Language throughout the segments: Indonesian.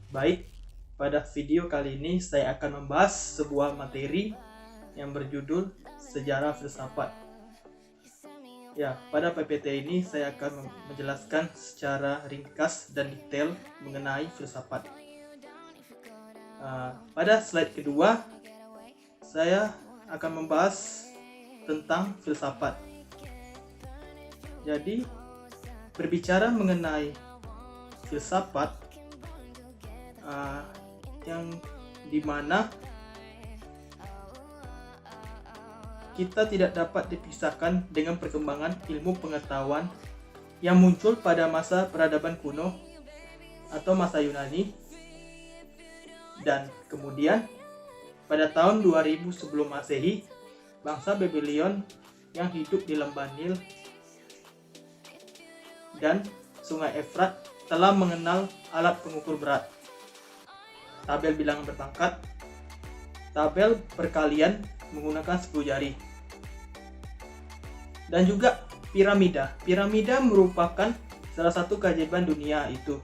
Baik, pada video kali ini saya akan membahas sebuah materi yang berjudul Sejarah Filsafat. Ya, pada PPT ini saya akan menjelaskan secara ringkas dan detail mengenai filsafat. Pada slide kedua, saya akan membahas tentang filsafat. Jadi, berbicara mengenai filsafat, yang dimana kita tidak dapat dipisahkan dengan perkembangan ilmu pengetahuan yang muncul pada masa peradaban kuno atau masa Yunani, dan kemudian pada tahun 2000 sebelum Masehi, bangsa Babylon yang hidup di lembah Nil dan Sungai Efrat telah mengenal alat pengukur berat, tabel bilangan berpangkat, tabel perkalian menggunakan 10 jari, dan juga piramida. Piramida merupakan salah satu keajaiban dunia itu,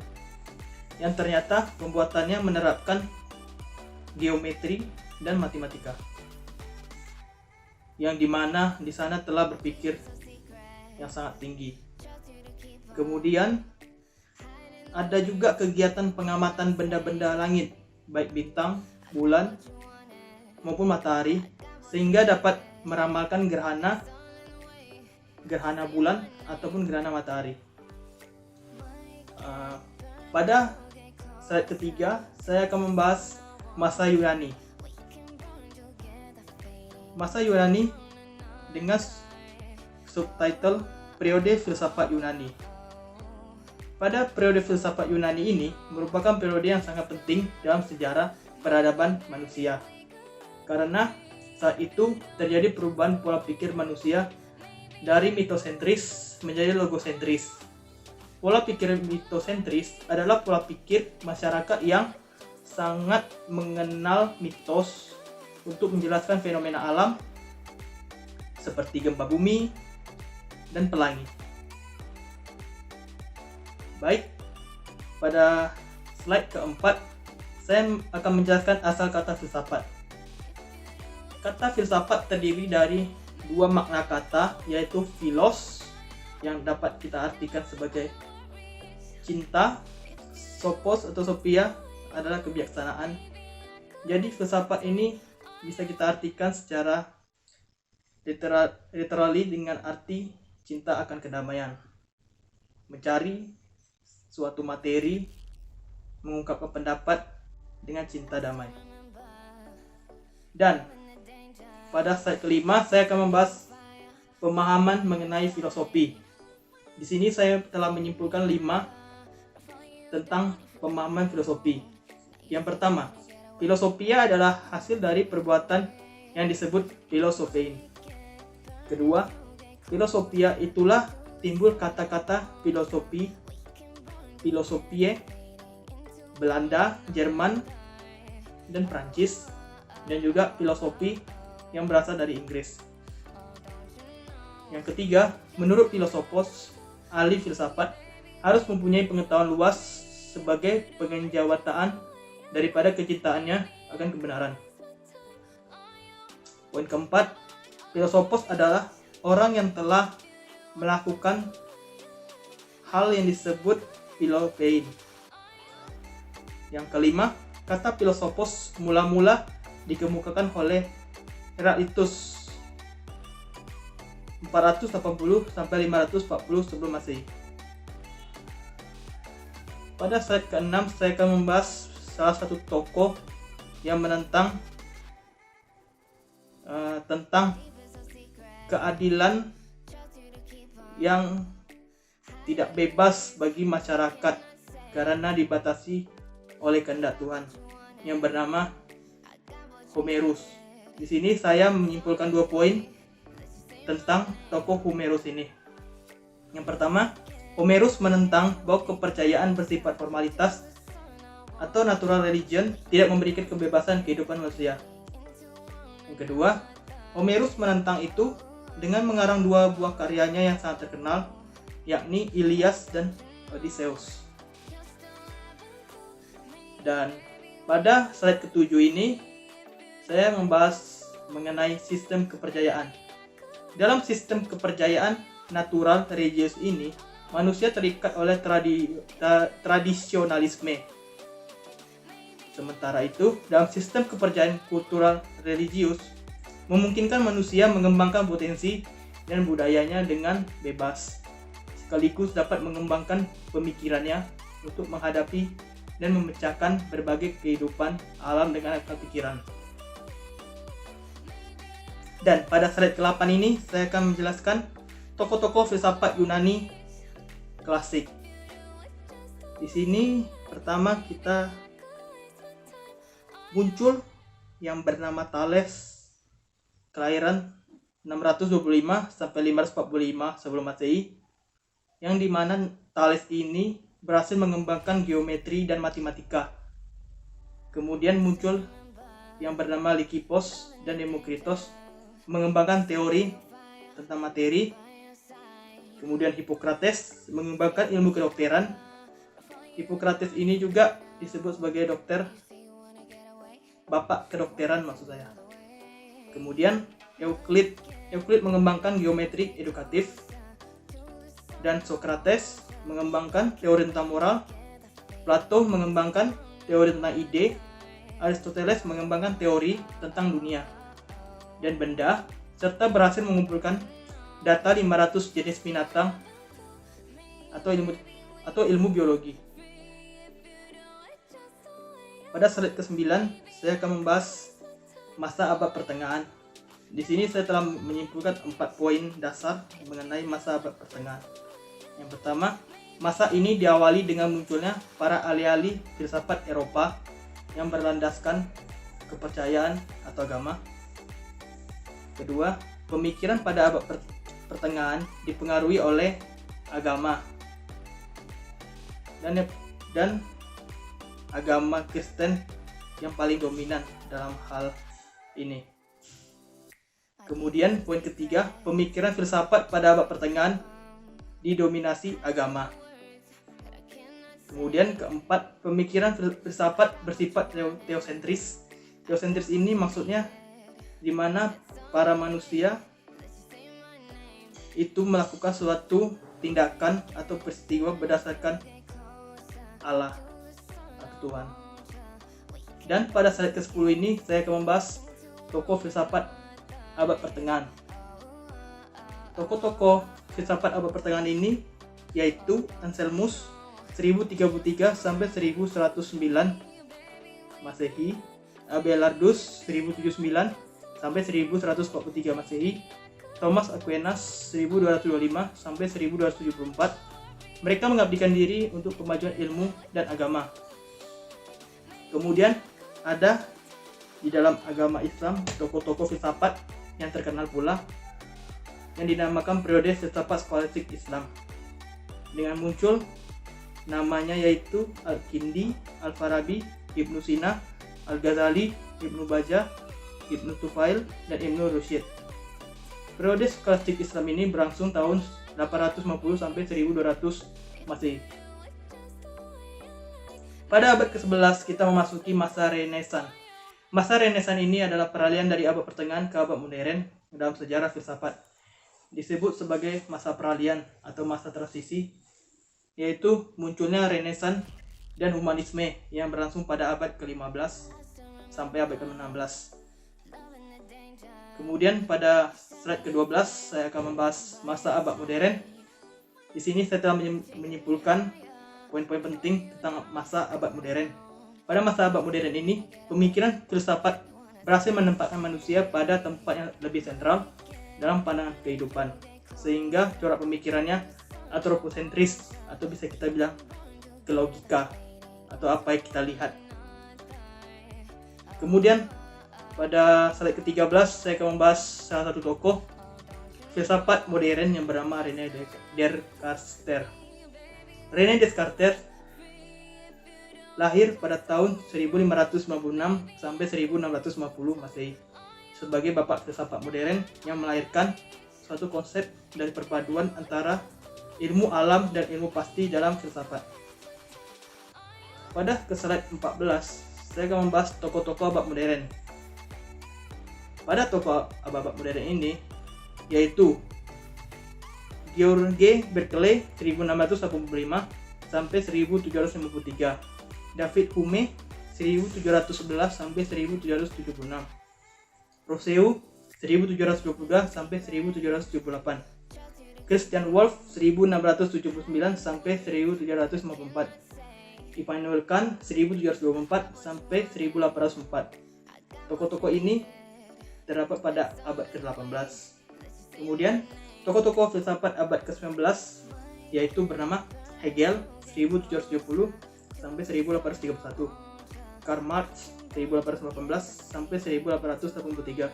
yang ternyata pembuatannya menerapkan geometri dan matematika, yang dimana di sana telah berpikir yang sangat tinggi. Kemudian ada juga kegiatan pengamatan benda-benda langit, baik bintang, bulan, maupun matahari, sehingga dapat meramalkan gerhana bulan ataupun gerhana matahari. Pada slide ketiga, saya akan membahas masa Yunani. Masa Yunani dengan subtitle Periode Filsafat Yunani. Pada periode filsafat Yunani ini merupakan periode yang sangat penting dalam sejarah peradaban manusia, karena saat itu terjadi perubahan pola pikir manusia dari mitosentris menjadi logosentris. Pola pikir mitosentris adalah pola pikir masyarakat yang sangat mengenal mitos untuk menjelaskan fenomena alam seperti gempa bumi dan pelangi. Baik, pada slide keempat, saya akan menjelaskan asal kata filsafat. Kata filsafat terdiri dari dua makna kata, yaitu philos, yang dapat kita artikan sebagai cinta, sophos atau sophia adalah kebijaksanaan. Jadi filsafat ini bisa kita artikan secara literally dengan arti cinta akan kedamaian, mencari suatu materi, mengungkapkan pendapat dengan cinta damai. Dan pada slide kelima, saya akan membahas pemahaman mengenai filosofi. Di sini saya telah menyimpulkan 5 tentang pemahaman filosofi. Yang pertama, filosofia adalah hasil dari perbuatan yang disebut filosofein. Kedua, filosofia itulah timbul kata-kata filosofi, filosofie, Belanda, Jerman, dan Prancis, dan juga filosofi yang berasal dari Inggris. Yang ketiga, menurut filosofos, ahli filsafat harus mempunyai pengetahuan luas sebagai pengenjawataan daripada kecintaannya akan kebenaran. Poin keempat, filosofos adalah orang yang telah melakukan hal yang disebut filofein. Yang kelima, kata filosofos mula-mula dikemukakan oleh Heraklitus 480 sampai 540 sebelum Masehi. Pada slide ke-6, saya akan membahas salah satu tokoh yang menentang tentang keadilan yang tidak bebas bagi masyarakat karena dibatasi oleh kehendak Tuhan, yang bernama Homerus. Di sini saya menyimpulkan 2 poin tentang tokoh Homerus ini. Yang pertama, Homerus menentang bahwa kepercayaan bersifat formalitas atau natural religion tidak memberikan kebebasan kehidupan manusia. Yang kedua, Homerus menentang itu dengan mengarang 2 buah karyanya yang sangat terkenal, yakni Ilias dan Odysseus. Dan pada slide ketujuh ini saya membahas mengenai sistem kepercayaan. Dalam sistem kepercayaan natural religius ini, manusia terikat oleh tradisionalisme. Sementara itu, dalam sistem kepercayaan kultural religius, memungkinkan manusia mengembangkan potensi dan budayanya dengan bebas, sekaligus dapat mengembangkan pemikirannya untuk menghadapi dan memecahkan berbagai kehidupan alam dengan akal pikiran. Dan pada slide ke-8 ini, saya akan menjelaskan tokoh-tokoh filsafat Yunani klasik. Di sini pertama kita muncul yang bernama Thales, kelahiran 625 sampai 545 sebelum Masehi, yang dimana Thales ini berhasil mengembangkan geometri dan matematika. Kemudian muncul yang bernama Lysippos dan Demokritos, mengembangkan teori tentang materi. Kemudian Hippocrates mengembangkan ilmu kedokteran. Hippocrates ini juga disebut sebagai dokter, bapak kedokteran maksud saya. Kemudian Euclid mengembangkan geometri edukatif, dan Socrates mengembangkan teori tentang moral. Plato mengembangkan teori tentang ide. Aristoteles mengembangkan teori tentang dunia dan benda, serta berhasil mengumpulkan data 500 jenis binatang atau ilmu biologi. Pada slide ke-9, saya akan membahas masa abad pertengahan. Di sini saya telah menyimpulkan 4 poin dasar mengenai masa abad pertengahan. Yang pertama, masa ini diawali dengan munculnya para ahli-ahli filsafat Eropa yang berlandaskan kepercayaan atau agama. Kedua, pemikiran pada abad pertengahan dipengaruhi oleh agama dan agama Kristen yang paling dominan dalam hal ini. Kemudian poin ketiga, pemikiran filsafat pada abad pertengahan didominasi agama. Kemudian keempat, pemikiran filsafat bersifat teosentris. Teosentris ini maksudnya di mana para manusia itu melakukan suatu tindakan atau peristiwa berdasarkan Allah atau Tuhan. Dan pada slide ke-10 ini saya akan membahas tokoh filsafat abad pertengahan. Tokoh-tokoh filsafat abad pertengahan ini yaitu Anselmus 1033 sampai 1109 Masehi, Abelardus 1079 sampai 1143 Masehi, Thomas Aquinas 1225 sampai 1274. Mereka mengabdikan diri untuk kemajuan ilmu dan agama. Kemudian ada di dalam agama Islam tokoh-tokoh filsafat yang terkenal pula yang dinamakan periode filsafat skolastik Islam, dengan muncul namanya yaitu Al-Kindi, Al-Farabi, Ibnu Sina, Al-Ghazali, Ibnu Bajjah, Ibnu Tufail, dan Ibnu Rusyid. Periode skolastik Islam ini berlangsung tahun 850 sampai 1200 Masehi. Pada abad ke-11 kita memasuki masa Renaissance. Masa Renaissance ini adalah peralihan dari abad pertengahan ke abad modern dalam sejarah filsafat. Disebut sebagai masa peralihan atau masa transisi, yaitu munculnya Renaissance dan humanisme yang berlangsung pada abad ke-15 sampai abad ke-16. Kemudian pada slide ke-12 saya akan membahas masa abad modern. Di sini saya telah menyimpulkan poin-poin penting tentang masa abad modern. Pada masa abad modern ini, pemikiran filsafat berhasil menempatkan manusia pada tempat yang lebih sentral dalam pandangan kehidupan, sehingga corak pemikirannya antroposentris atau bisa kita bilang ke logika atau apa yang kita lihat. Kemudian pada slide ke-13 saya akan membahas salah satu tokoh filsafat modern yang bernama René Descartes. René Descartes lahir pada tahun 1596 sampai 1650 Masehi sebagai bapak filsafat modern yang melahirkan suatu konsep dari perpaduan antara ilmu alam dan ilmu pasti dalam filsafat. Pada ke slide 14, saya akan membahas tokoh-tokoh abad modern. Pada tokoh abad modern ini, yaitu George Berkeley 1685 sampai 1753, David Hume 1711 sampai 1776, Rousseau 1722 sampai 1778, Christian Wolff 1679 sampai 1754, Immanuel Kant 1724 sampai 1804. Tokoh-tokoh ini terdapat pada abad ke-18. Kemudian tokoh-tokoh filsafat abad ke-19 yaitu bernama Hegel 1770 sampai 1831, Karl Marx 1818 sampai 1883,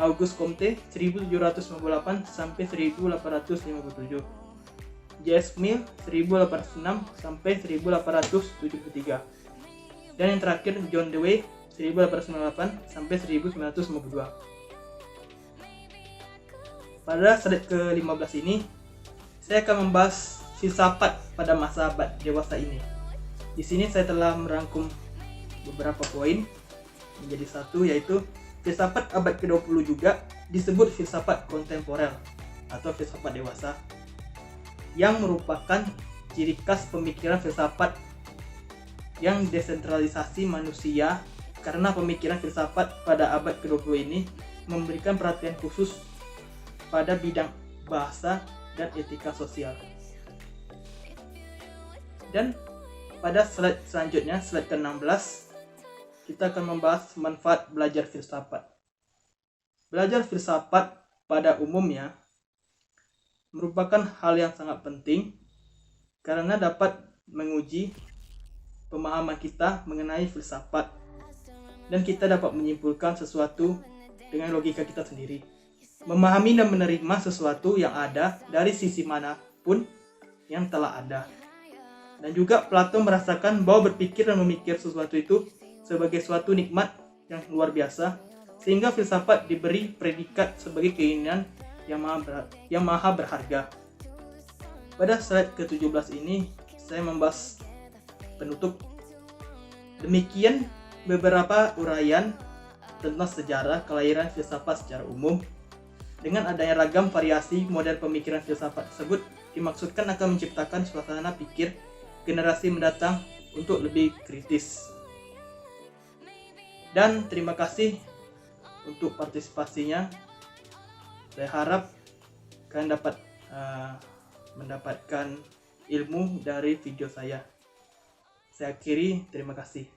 Auguste Comte 1798 sampai 1857, J.S. Mill 1806 sampai 1873, dan yang terakhir John Dewey 1898 sampai 1952. Pada slide ke-15 ini, saya akan membahas filsafat pada masa abad dewasa ini. Di sini saya telah merangkum beberapa poin menjadi satu, yaitu filsafat abad ke-20 juga disebut filsafat kontemporer atau filsafat dewasa, yang merupakan ciri khas pemikiran filsafat yang desentralisasi manusia, karena pemikiran filsafat pada abad ke-20 ini memberikan perhatian khusus pada bidang bahasa dan etika sosial. Dan pada slide selanjutnya, slide ke-16, kita akan membahas manfaat belajar filsafat. Belajar filsafat pada umumnya merupakan hal yang sangat penting karena dapat menguji pemahaman kita mengenai filsafat, dan kita dapat menyimpulkan sesuatu dengan logika kita sendiri, memahami dan menerima sesuatu yang ada dari sisi manapun yang telah ada. Dan juga Plato merasakan bahwa berpikir dan memikir sesuatu itu sebagai suatu nikmat yang luar biasa, sehingga filsafat diberi predikat sebagai keinginan yang maha berharga. Pada slide ke-17 ini, saya membahas penutup. Demikian beberapa uraian tentang sejarah kelahiran filsafat secara umum. Dengan adanya ragam variasi model pemikiran filsafat tersebut dimaksudkan akan menciptakan suasana pikir generasi mendatang untuk lebih kritis. Dan terima kasih untuk partisipasinya. Saya harap kalian dapat mendapatkan ilmu dari video saya. Saya akhiri, terima kasih.